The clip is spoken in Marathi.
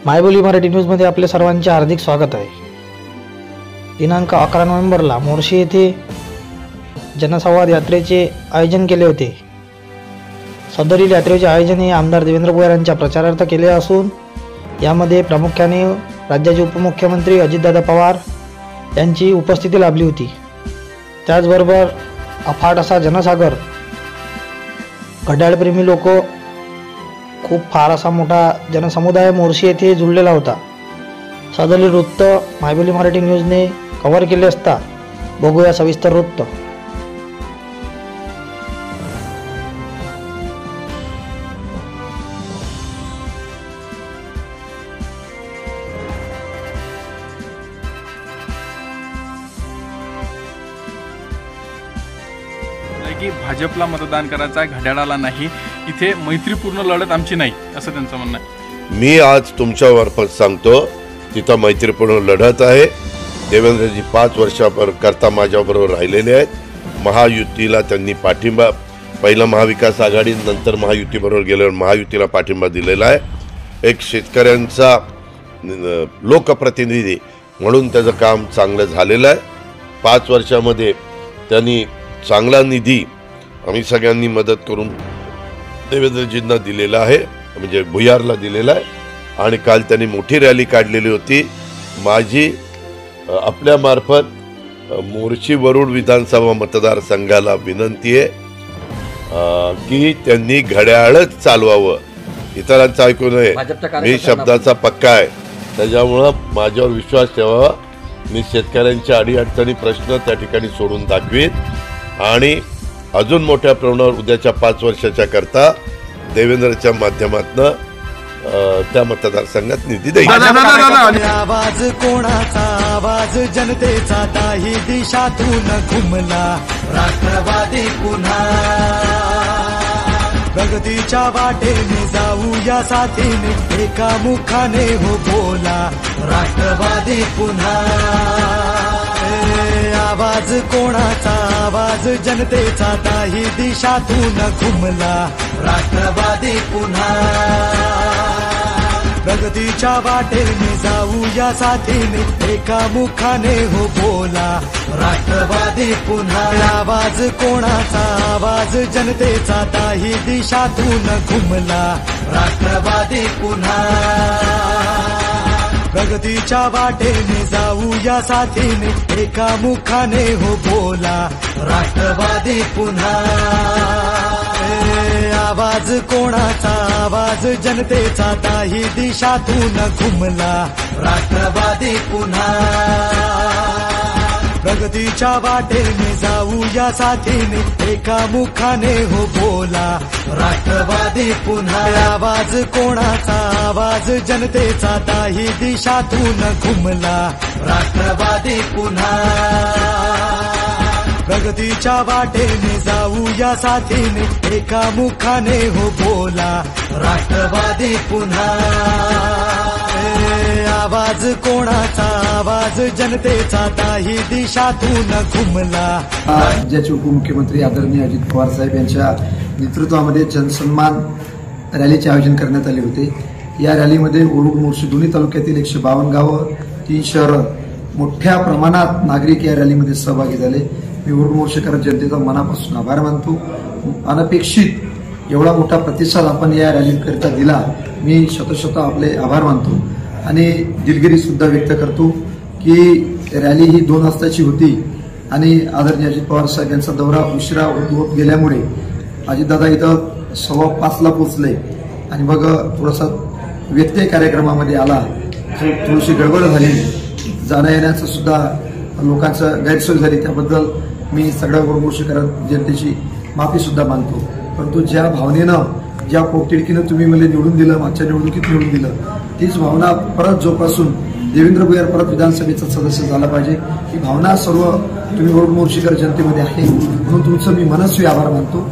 मायबोली मराठी न्यूजमध्ये आपले सर्वांचे हार्दिक स्वागत आहे। दिनांक 11 नोव्हेंबरला मोर्शी येथे जनसंवाद यात्रेचे आयोजन केले होते। सदरील यात्रेचे आयोजन हे आमदार देवेंद्र भुयार यांच्या प्रचारार्थ केले असून यामध्ये प्रामुख्याने राज्याचे उपमुख्यमंत्री अजितदादा पवार यांची उपस्थिती लाभली होती। त्याचबरोबर अफाट असा जनसागर, घड्याळप्रेमी लोक, खूप फार असा मोठा जनसमुदाय मोर्शी येथे जुळलेला होता। सदरील वृत्त मायबोली मराठी न्यूजने कव्हर केले असता बघूया सविस्तर वृत्त। की भाजपला मतदान करायचं आहे, घड्याळाला नाही, इथे मैत्रीपूर्ण लढत आमची नाही असं त्यांचं म्हणणं आहे। मी आज तुमच्यामार्फत सांगतो तिथं मैत्रीपूर्ण लढत आहे। देवेंद्रजी 5 वर्षाकरता माझ्याबरोबर राहिलेले आहेत। महायुतीला त्यांनी पाठिंबा, पहिला महाविकास आघाडी नंतर महायुतीबरोबर गेल्यावर महायुतीला पाठिंबा दिलेला आहे। एक शेतकऱ्यांचा लोकप्रतिनिधी म्हणून त्याचं काम चांगलं झालेलं आहे। 5 वर्षामध्ये त्यांनी चांगला निधी आम्ही सगळ्यांनी मदत करून देवेंद्रजींना दिलेला आहे, म्हणजे भुयारला दिलेला आहे। आणि काल त्यांनी मोठी रॅली काढलेली होती। माझी आपल्यामार्फत मोर्शी वरुड विधानसभा मतदारसंघाला विनंती आहे की त्यांनी घड्याळच चालवावं, इतरांचं ऐकू नये। मी शब्दाचा पक्का आहे, त्याच्यामुळं माझ्यावर विश्वास ठेवावा। मी शेतकऱ्यांच्या अडीअडचणी प्रश्न त्या ठिकाणी सोडून दाखवीन आणि अजून मोठ्या प्रमाणावर उद्याच्या 5 वर्षाच्या करता देवेंद्रच्या माध्यमातून त्या मतदारसंघात निधी देईल। आवाज कोणाचा, आवाज जनतेचा, ताही दिशातून घुमला राष्ट्रवादी पुन्हा। प्रगतीच्या वाटेने जाऊया साथीने, एका मुखाने हो बोला राष्ट्रवादी पुन्हा। आवाज कोणाचा, आवाज जनतेचा, ताही दिशातून घुमला राष्ट्रवादी पुन्हा। प्रगतीच्या वाटेने जाऊया साथीने, एका मुखाने हो बोला राष्ट्रवादी पुन्हा। आवाज कोणाचा, आवाज जनतेचा, ताही दिशातून घुमला राष्ट्रवादी पुन्हा। प्रगतीच्या वाटेने जाऊया साथीने, एका मुखाने हो बोला राष्ट्रवादी पुन्हा। आवाज कोणाचा, आवाज जनतेचा, ताही दिशातून घुमला राष्ट्रवादी पुन्हा। प्रगतीच्या वाटेने जाऊया साथीने, एका मुखाने हो बोला राष्ट्रवादी पुन्हा। आवाज कोणाचा, आवाज जनतेचा, ताही दिशातून घुमला राष्ट्रवादी पुन्हा। प्रगतीच्या वाटेने जाऊया साथीने, एका मुखाने हो बोला राष्ट्रवादी पुन्हा। आवाज कोणाचा, आवाज जनतेचा, ताही दिशातून घुमला। राज्याचे उपमुख्यमंत्री आदरणीय अजित पवार साहेब यांच्या नेतृत्वामध्ये जनसन्मान रॅलीचे आयोजन करण्यात आले होते। या रॅलीमध्ये वरुड मोर्शी दोन्ही तालुक्यातील 152 गावं, 3 शहरं, मोठ्या प्रमाणात नागरिक या रॅलीमध्ये सहभागी झाले। मी वरुड मोर्शीकर जनतेचा मनापासून आभार मानतो। अनपेक्षित एवढा मोठा प्रतिसाद आपण या रॅलीकरिता दिला, मी शतशत आपले आभार मानतो आणि दिलगिरी सुद्धा व्यक्त करतो की रॅली ही 2 वाजताची होती आणि आदरणीय अजित पवार साहेब यांचा दौरा उशिरा होत गेल्यामुळे अजितदादा इथं 5:15ला पोहोचले आणि मग थोडासा व्यत्यय कार्यक्रमामध्ये आला, थोडीशी गडबड झाली, जाण्या येण्याचं सुद्धा लोकांचं गैरसोय झाली। त्याबद्दल मी सगळ्या वरुड मोर्शीकर जनतेची माफी सुद्धा मानतो। परंतु ज्या भावनेनं, ज्या पोटतिडकीनं तुम्ही मला निवडून दिलं, मागच्या निवडणुकीत निवडून दिलं, तीच भावना परत जोपासून देवेंद्र भुयार परत विधानसभेचा सदस्य झाला पाहिजे, ही भावना सर्व तुम्ही वरुड मोर्शीकर जनतेमध्ये आहे। म्हणून तुमचं मी मनस्वी आभार मानतो।